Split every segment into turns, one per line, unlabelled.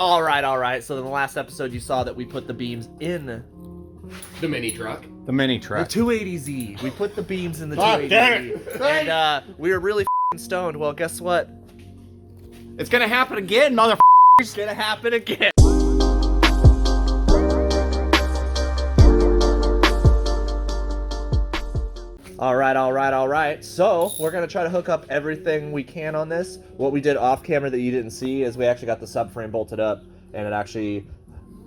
All right. So in the last episode, you saw that we put the beams in
the mini truck.
The mini truck.
The 280Z. We put the beams in the
Fuck
280Z. And we were really stoned. Well, guess what?
It's gonna happen again, motherfucker.
It's gonna happen again. All right. So we're gonna try to hook up everything we can on this. What we did off camera that you didn't see is we actually got the subframe bolted up, and it actually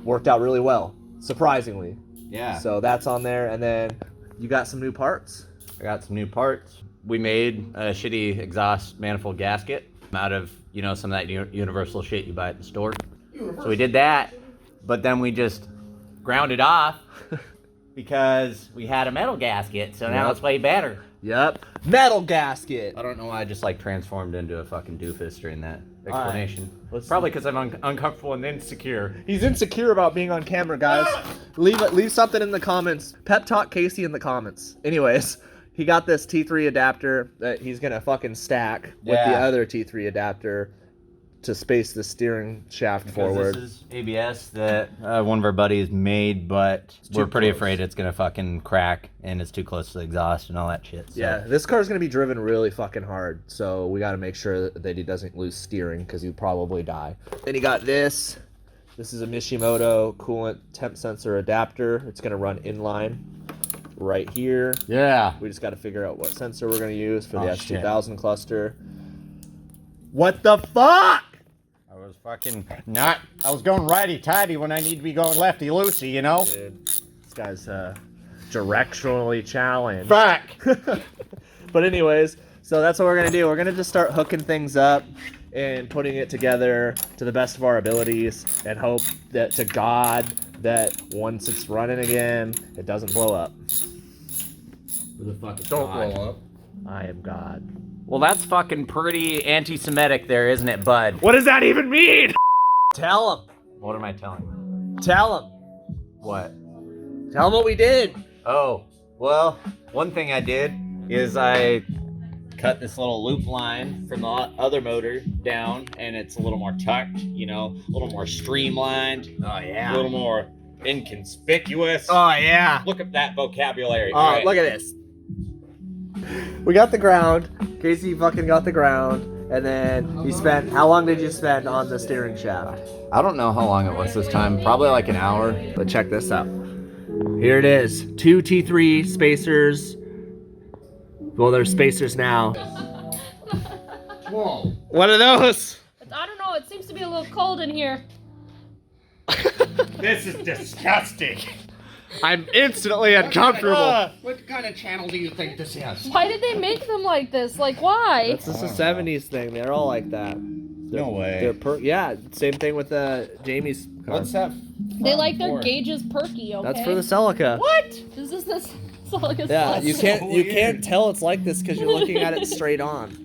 worked out really well, surprisingly.
Yeah.
So that's on there, and then you got some new parts.
I got some new parts. We made a shitty exhaust manifold gasket out of, you know, some of that universal shit you buy at the store. So we did that, but then we just ground it off because we had a metal gasket, so now it's way better.
Yep. Metal gasket.
I don't know why I just like transformed into a fucking doofus during that explanation.
Right.
Probably because I'm uncomfortable and insecure.
He's insecure about being on camera, guys. Leave something in the comments. Pep talk Casey in the comments. Anyways, he got this T3 adapter that he's gonna fucking stack with the other T3 adapter to space the steering shaft forward.
This is ABS that one of our buddies made, but we're pretty afraid it's gonna fucking crack and it's too close to the exhaust and all that shit. So.
Yeah, this car's gonna be driven really fucking hard, so we gotta make sure that he doesn't lose steering because he'd probably die. Then he got this. This is a Mishimoto coolant temp sensor adapter. It's gonna run inline right here.
Yeah.
We just gotta figure out what sensor we're gonna use for the S2000 cluster. What the fuck?
I was going righty-tighty when I need to be going lefty-loosey, you know?
Dude, this guy's directionally challenged.
Fuck!
But anyways, so that's what we're gonna do. We're gonna just start hooking things up and putting it together to the best of our abilities and hope that to God that once it's running again, it doesn't blow up.
Who the fuck is
Don't
God?
blow up. I am God.
Well, that's fucking pretty anti-Semitic there, isn't it, bud?
What does that even mean? Tell him.
What am I telling you?
Tell him.
What?
Tell him what we did.
Oh, well, one thing I did is I cut this little loop line from the other motor down, and it's a little more tucked, you know, a little more streamlined.
Oh, yeah.
A little more inconspicuous.
Oh, yeah.
Look at that vocabulary.
Oh,
right?
look at this. We got the ground. Casey fucking got the ground. And then he spent, how long did you spend on the steering shaft?
I don't know how long it was this time. Probably like an hour.
But check this out. Here it is. 2 T3 spacers. Well, they're spacers now.
Whoa.
What are those?
I don't know, it seems to be a little cold in here.
This is disgusting.
I'm instantly uncomfortable.
What kind of channel do you think this is?
Why did they make them like this? Like, why?
That's just a 70s thing. They're all like that.
No way.
Yeah, same thing with Jamie's car.
What's that?
They like their gauges perky, okay?
That's for the Celica.
What? Is this like a
Yeah, you
celestial?
can't tell it's like this because you're looking at it straight on.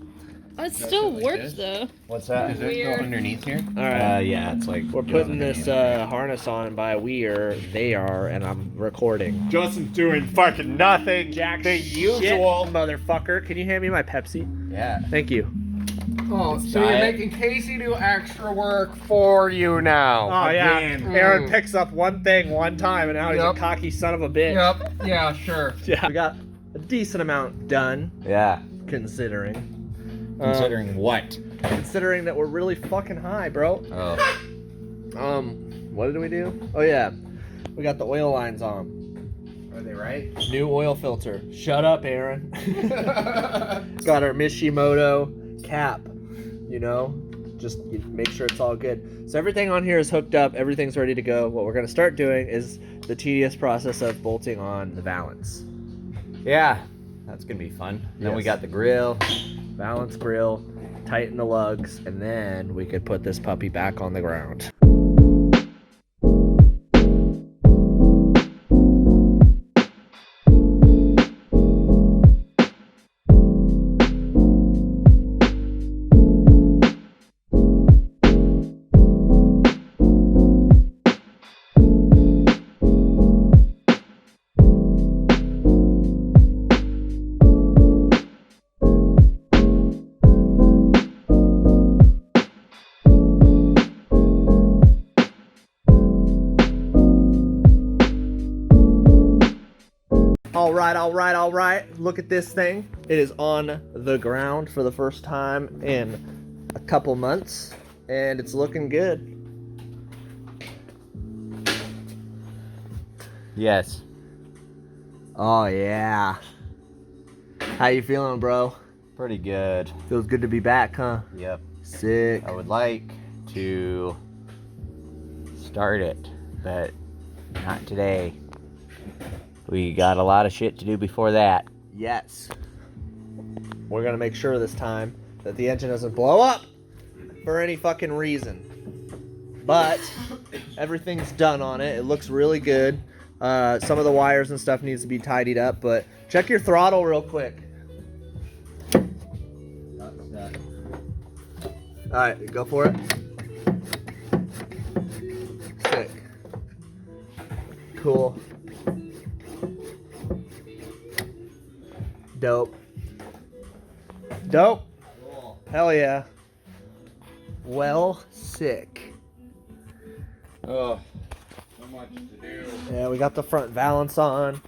It still works though.
What's that?
Does it go underneath here?
All right.
Yeah, it's like...
We're putting this harness on by they are, and I'm recording.
Justin's doing fucking nothing.
Jack
the
shit,
usual.
motherfucker. Can you hand me my Pepsi?
Yeah.
Thank you.
Oh, so you're making Casey do extra work for you now.
Oh, yeah.
Again.
Aaron picks up one thing one time, and now he's a cocky son of a bitch.
Yep. Yeah, sure.
Yeah. We got a decent amount done,
Yeah.
considering.
Considering what?
Considering that we're really fucking high, bro.
Oh.
What did we do? Oh, yeah. We got the oil lines on.
Are they right?
New oil filter. Shut up, Aaron. Got our Mishimoto cap, you know, just make sure it's all good. So everything on here is hooked up. Everything's ready to go. What we're going to start doing is the tedious process of bolting on the valance.
Yeah. That's gonna be fun. Then we
Yes.
got the grill.
Valance grill, tighten the lugs, and then we could put this puppy back on the ground. All right. Look at this thing. It is on the ground for the first time in a couple months, and it's looking good.
Yes.
Oh yeah. How you feeling, bro?
Pretty good.
Feels good to be back, huh?
Yep.
Sick.
I would like to start it, but not today. We got a lot of shit to do before that.
Yes. We're gonna make sure this time that the engine doesn't blow up for any fucking reason. But everything's done on it. It looks really good. Some of the wires and stuff needs to be tidied up, but check your throttle real quick. Alright, go for it. Sick. Cool. Dope. Cool. Hell yeah. Well, sick.
Oh, so much to do.
Yeah, we got the front valance on.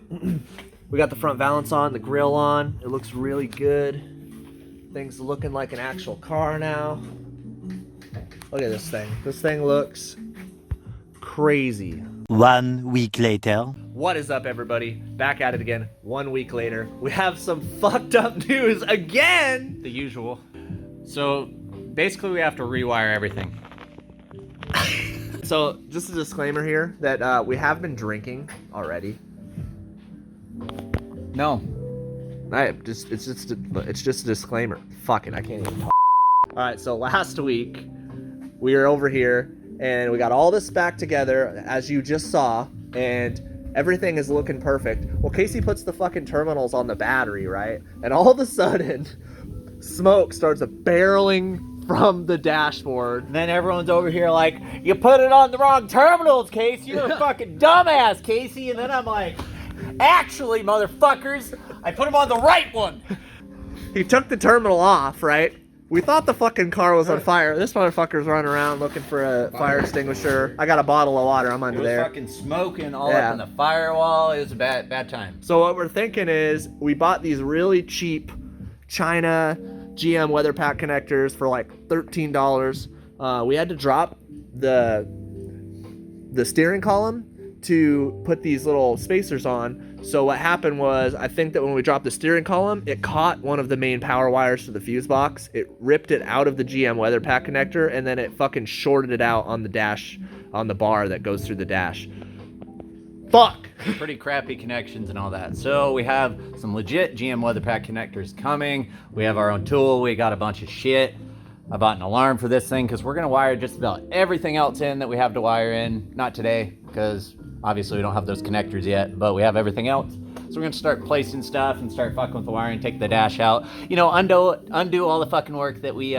The grill on. It looks really good. Things looking like an actual car now. Look at this thing. This thing looks crazy.
1 week later.
What is up, everybody? Back at it again 1 week later. We have some fucked up news again.
The usual. So basically we have to rewire everything.
So just a disclaimer here that we have been drinking already.
No.
It's just a disclaimer. Fuck it, I can't even talk. All right, so last week we were over here and we got all this back together as you just saw, and everything is looking perfect. Well, Casey puts the fucking terminals on the battery, right? And all of a sudden, smoke starts barreling from the dashboard.
And then everyone's over here like, you put it on the wrong terminals, Casey. You're a fucking dumbass, Casey. And then I'm like, actually, motherfuckers, I put them on the right one.
He took the terminal off, right? We thought the fucking car was on fire. This motherfucker's running around looking for a fire extinguisher. I got a bottle of water. I'm under there.
Fucking smoking all up in the firewall. It was a bad time.
So what we're thinking is we bought these really cheap China GM weather pack connectors for like $13. We had to drop the steering column to put these little spacers on. So what happened was, I think that when we dropped the steering column, it caught one of the main power wires to the fuse box. It ripped it out of the GM weather pack connector, and then it fucking shorted it out on the dash, on the bar that goes through the dash. Fuck!
Pretty crappy connections and all that. So we have some legit GM weather pack connectors coming. We have our own tool. We got a bunch of shit. I bought an alarm for this thing because we're going to wire just about everything else in that we have to wire in. Not today, because obviously we don't have those connectors yet, but we have everything else. So we're going to start placing stuff and start fucking with the wiring, take the dash out. You know, undo all the fucking work that we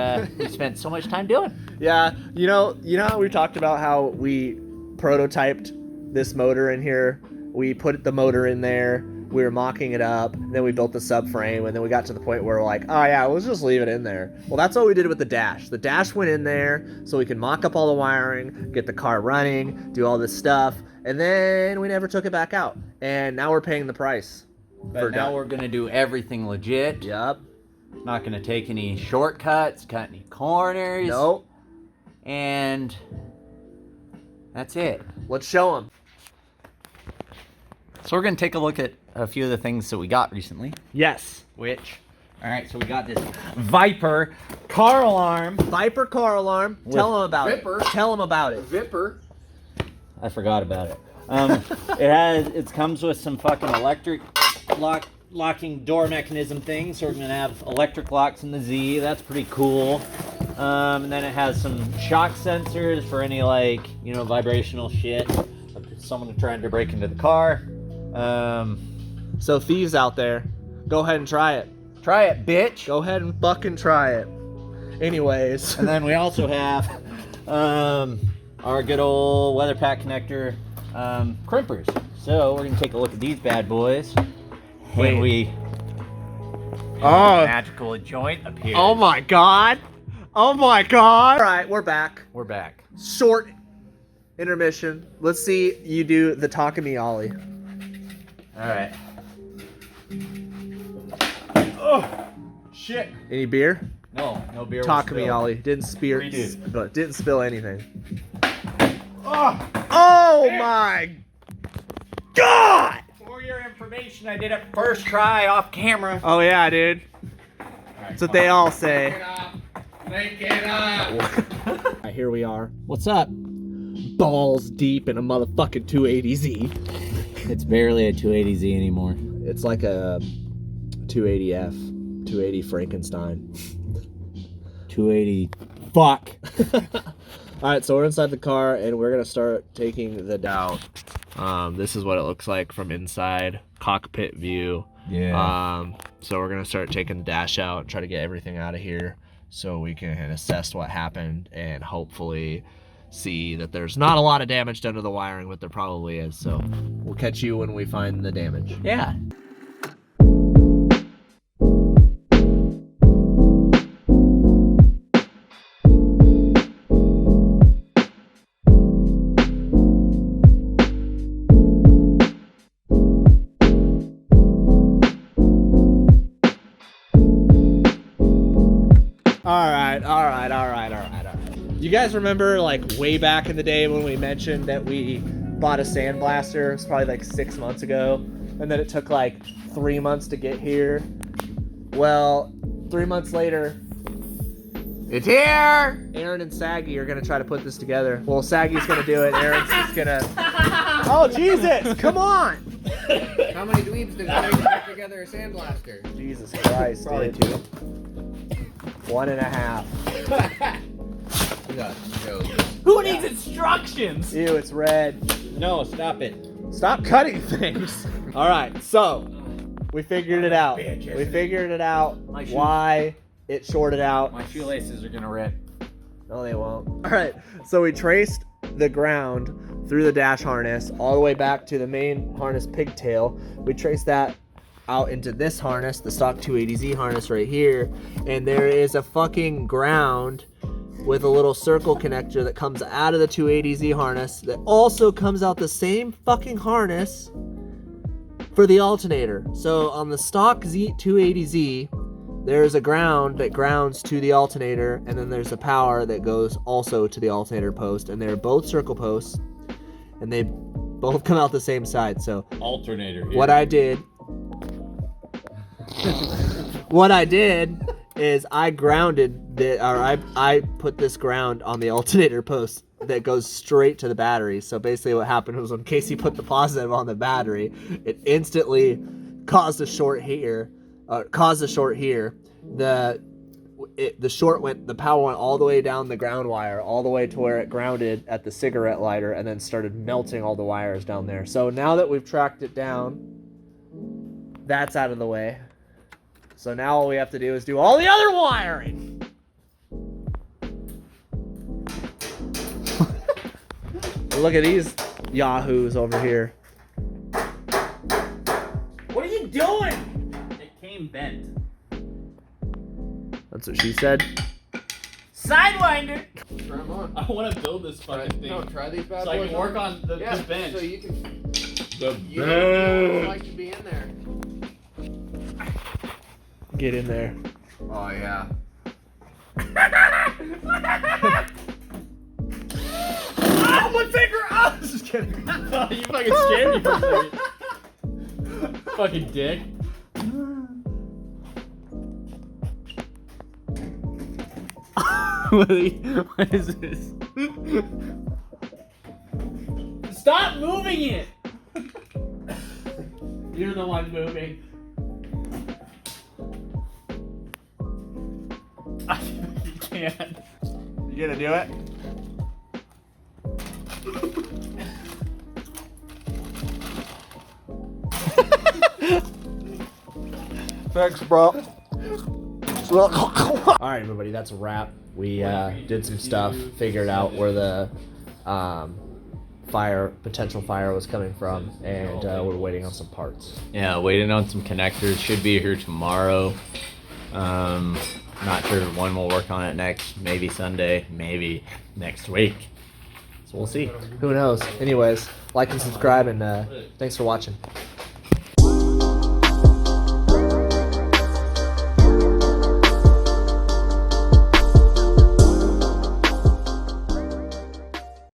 spent so much time doing.
Yeah, you know how we talked about how we prototyped this motor in here? We put the motor in there, we were mocking it up, and then we built the subframe, and then we got to the point where we're like, oh yeah, let's just leave it in there. Well, that's what we did with the dash. The dash went in there so we can mock up all the wiring, get the car running, do all this stuff, and then we never took it back out. And now we're paying the price.
But now we're going to do everything legit.
Yep.
Not going to take any shortcuts, cut any corners.
Nope.
And that's it.
Let's show them.
So we're going to take a look at a few of the things that we got recently.
Yes.
Alright, so we got this Viper car alarm.
Viper car alarm. Tell them about
Vipper.
it. Tell them about it.
Vipper.
I forgot about it. It comes with some fucking electric locking door mechanism thing. So we're going to have electric locks in the Z. That's pretty cool. And then it has some shock sensors for any vibrational shit. Someone trying to break into the car.
So thieves out there, go ahead and try it.
Try it, bitch.
Go ahead and fucking try it. Anyways.
And then we also have our good old weather pack connector crimpers. So we're gonna take a look at these bad boys.
Wait.
Magical joint appears.
Oh my god. Oh my god. All right, we're back.
We're back.
Short intermission. Let's see you do the Takumi Ollie.
All right. Oh, shit.
Any beer?
No beer.
Talk to me, Ollie. Didn't spill anything.
Oh
My God!
For your information, I did it first try off camera.
Oh yeah, dude. That's what they all say.
Make it up.
Here we are. What's up? Balls deep in a motherfucking 280Z.
It's barely a 280Z anymore.
It's like a 280F, 280 Frankenstein.
280. Fuck.
All right, so we're inside the car and we're gonna start taking the out. This is what it looks like from inside, cockpit view.
Yeah.
So we're gonna start taking the dash out and try to get everything out of here so we can assess what happened and hopefully see that there's not a lot of damage done to the wiring, but there probably is. So we'll catch you when we find the damage.
Yeah.
All right. You guys remember like way back in the day when we mentioned that we bought a sandblaster? It's probably like 6 months ago, and then it took like 3 months to get here. Well, 3 months later, it's here! Aaron and Saggy are gonna try to put this together. Well, Saggy's gonna do it, Aaron's just gonna... Oh, Jesus! Come on!
How many dweebs did it take to put together a sandblaster?
Jesus Christ,
Probably
dude.
2.
1.5.
Who needs instructions?
Ew, it's red.
No, stop it.
Stop cutting things. All right, so we figured it out. We figured it out why it shorted out.
My shoelaces are gonna rip.
No, they won't. All right, so we traced the ground through the dash harness all the way back to the main harness pigtail. We traced that out into this harness, the stock 280Z harness right here, and there is a fucking ground with a little circle connector that comes out of the 280Z harness that also comes out the same fucking harness for the alternator. So on the stock 280Z, there's a ground that grounds to the alternator, and then there's a power that goes also to the alternator post, and they're both circle posts, and they both come out the same side. So
Alternator. Here.
what I did is I grounded I put this ground on the alternator post that goes straight to the battery. So basically what happened was when Casey put the positive on the battery, it instantly caused a short here. The power went all the way down the ground wire, all the way to where it grounded at the cigarette lighter, and then started melting all the wires down there. So now that we've tracked it down, that's out of the way. So now all we have to do is do all the other wiring. Look at these yahoos over here.
What are you doing? It came bent.
That's what she said.
Sidewinder.
Try them on.
I want to build this fucking thing.
No, try these bad
So I
boys
can work
on.
on the bench.
So you can.
The
You don't like to be in there.
Get in there.
Oh yeah.
Oh, my finger! Oh, just kidding.
You fucking scared me for a second. Fucking dick.
What is this?
Stop moving it! You're the one moving. You can't.
You gonna do it? Thanks, bro. All right, everybody, that's a wrap. We did some stuff, figured out where the potential fire was coming from, and we're waiting on some parts.
Yeah, waiting on some connectors. Should be here tomorrow. Not sure when we'll work on it next. Maybe Sunday, maybe next week. So we'll see.
Who knows? Anyways, like and subscribe, and thanks for watching.